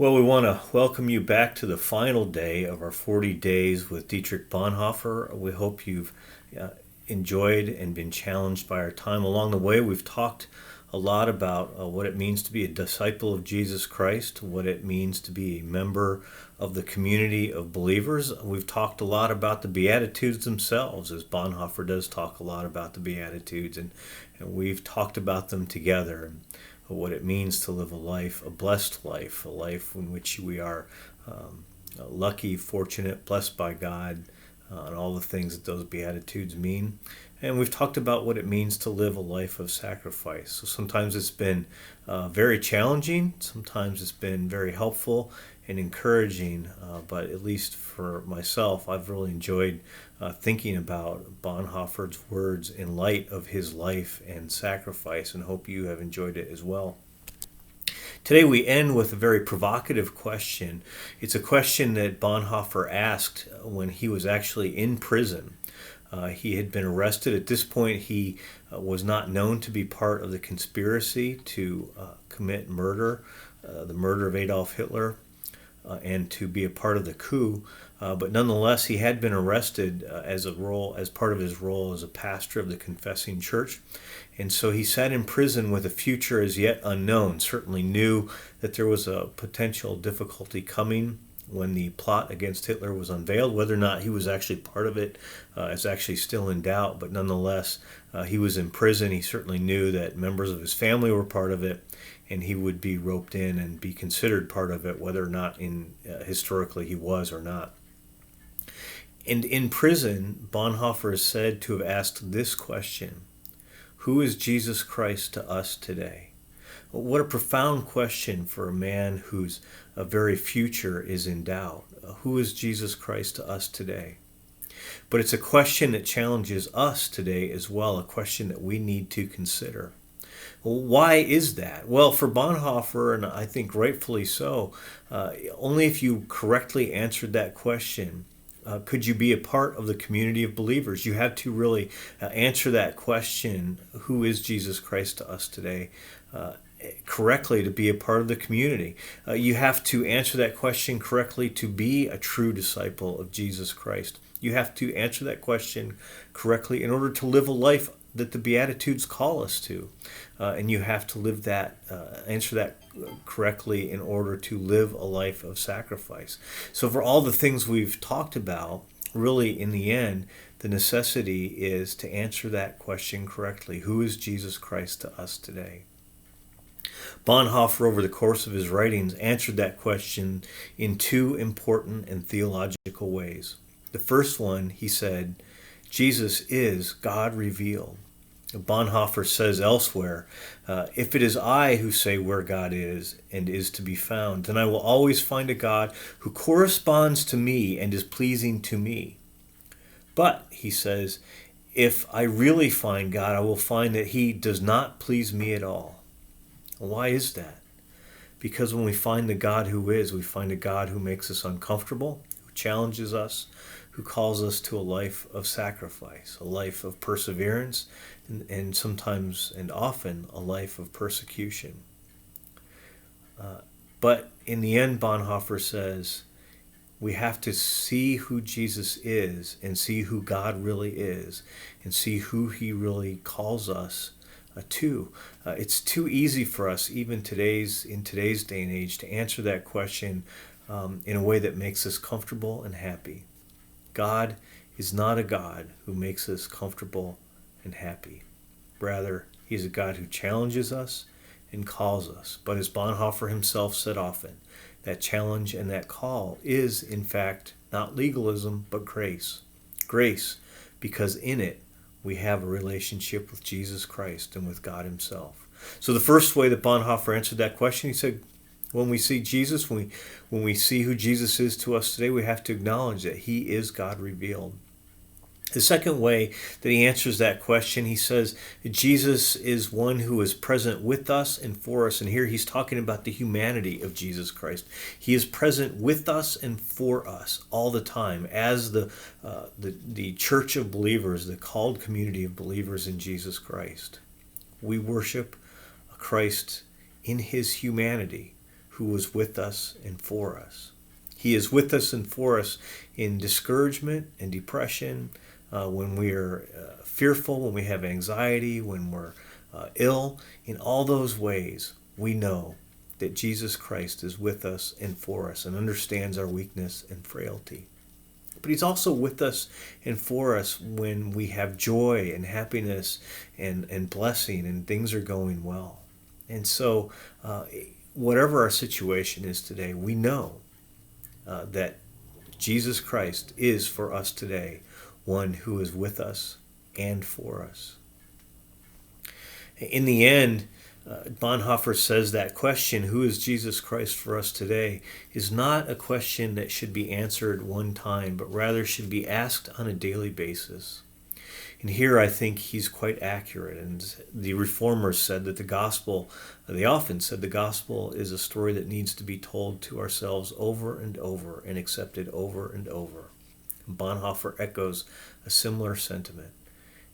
Well, we want to welcome you back to the final day of our 40 days with Dietrich Bonhoeffer. We hope you've enjoyed and been challenged by our time along the way. We've talked a lot about what it means to be a disciple of Jesus Christ, what it means to be a member of the community of believers. We've talked a lot about the Beatitudes themselves, as Bonhoeffer does talk a lot about the Beatitudes, and we've talked about them together. What it means to live a life, a blessed life, a life in which we are lucky, fortunate, blessed by God, and all the things that those Beatitudes mean. And we've talked about what it means to live a life of sacrifice. So sometimes it's been very challenging, sometimes it's been very helpful and encouraging, but at least for myself, I've really enjoyed thinking about Bonhoeffer's words in light of his life and sacrifice, and hope you have enjoyed it as well. Today we end with a very provocative question. It's a question that Bonhoeffer asked when he was actually in prison. He had been arrested. At this point, he was not known to be part of the conspiracy to commit murder, the murder of Adolf Hitler, and to be a part of the coup. But nonetheless, he had been arrested as part of his role as a pastor of the confessing church. And so he sat in prison with a future as yet unknown, certainly knew that there was a potential difficulty coming when the plot against Hitler was unveiled. Whether or not he was actually part of it is actually still in doubt, but nonetheless, he was in prison. He certainly knew that members of his family were part of it, and he would be roped in and be considered part of it, whether or not historically he was or not. And in prison, Bonhoeffer is said to have asked this question: who is Jesus Christ to us today? What a profound question for a man whose very future is in doubt. Who is Jesus Christ to us today? But it's a question that challenges us today as well, a question that we need to consider. Why is that? Well, for Bonhoeffer, and I think rightfully so, only if you correctly answered that question could you be a part of the community of believers. You have to really answer that question, who is Jesus Christ to us today, correctly to be a part of the community. You have to answer that question correctly to be a true disciple of Jesus Christ. You have to answer that question correctly in order to live a life that the Beatitudes call us to. And you have to answer that correctly in order to live a life of sacrifice. So for all the things we've talked about, really in the end, the necessity is to answer that question correctly. Who is Jesus Christ to us today? Bonhoeffer, over the course of his writings, answered that question in two important and theological ways. The first one, he said, Jesus is God revealed. Bonhoeffer says elsewhere, if it is I who say where God is and is to be found, then I will always find a God who corresponds to me and is pleasing to me. But, he says, if I really find God, I will find that he does not please me at all. Why is that? Because when we find the God who is, we find a God who makes us uncomfortable, who challenges us, who calls us to a life of sacrifice, a life of perseverance, and sometimes and often a life of persecution. But in the end, Bonhoeffer says, we have to see who Jesus is and see who God really is and see who he really calls us to. It's too easy for us, even in today's day and age, to answer that question in a way that makes us comfortable and happy. God is not a God who makes us comfortable and happy. Rather, he's a God who challenges us and calls us. But as Bonhoeffer himself said often, that challenge and that call is, in fact, not legalism, but grace. Grace, because in it we have a relationship with Jesus Christ and with God himself. So the first way that Bonhoeffer answered that question, he said, when we see Jesus, when we see who Jesus is to us today, we have to acknowledge that he is God revealed. The second way that he answers that question, he says, Jesus is one who is present with us and for us. And here he's talking about the humanity of Jesus Christ. He is present with us and for us all the time as the church of believers, the called community of believers in Jesus Christ. We worship Christ in his humanity, who was with us and for us. He is with us and for us in discouragement and depression, when we are fearful, when we have anxiety, when we're ill. In all those ways, we know that Jesus Christ is with us and for us and understands our weakness and frailty. But he's also with us and for us when we have joy and happiness and blessing and things are going well. And so, whatever our situation is today, we know that Jesus Christ is for us today one who is with us and for us. In the end, Bonhoeffer says that question, who is Jesus Christ for us today, is not a question that should be answered one time, but rather should be asked on a daily basis. And here I think he's quite accurate. And the reformers said that the gospel, they often said the gospel is a story that needs to be told to ourselves over and over and accepted over and over. Bonhoeffer echoes a similar sentiment.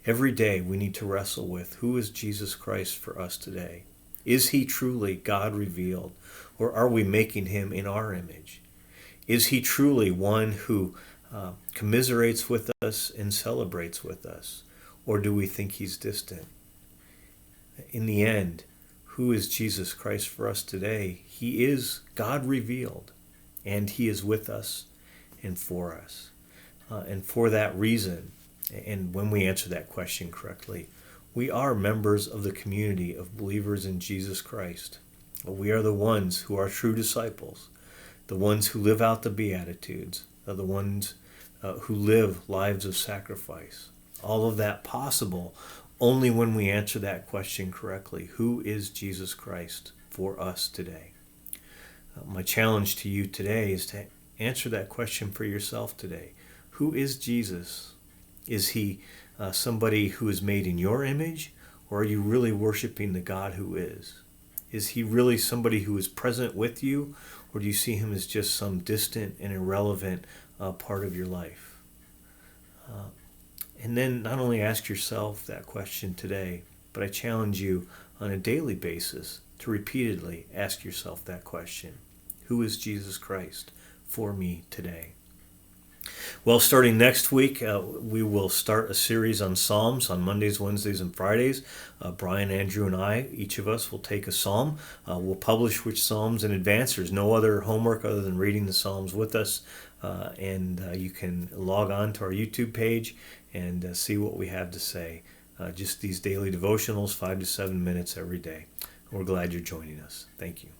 Every day we need to wrestle with, who is Jesus Christ for us today? Is he truly God revealed, or are we making him in our image? Is he truly one who commiserates with us and celebrates with us, or do we think he's distant? In the end, who is Jesus Christ for us today? He is God revealed, and he is with us and for us. And for that reason, and when we answer that question correctly, we are members of the community of believers in Jesus Christ. We are the ones who are true disciples, the ones who live out the Beatitudes, the ones who live lives of sacrifice. All of that possible only when we answer that question correctly. Who is Jesus Christ for us today? My challenge to you today is to answer that question for yourself today. Who is Jesus? Is he somebody who is made in your image, or are you really worshiping the God who is? Is he really somebody who is present with you, or do you see him as just some distant and irrelevant part of your life? And then not only ask yourself that question today, but I challenge you on a daily basis to repeatedly ask yourself that question. Who is Jesus Christ for me today? Well, starting next week, we will start a series on Psalms on Mondays, Wednesdays, and Fridays. Brian, Andrew, and I, each of us, will take a psalm. We'll publish which psalms in advance. There's no other homework other than reading the psalms with us. And you can log on to our YouTube page and see what we have to say. Just these daily devotionals, 5 to 7 minutes every day. We're glad you're joining us. Thank you.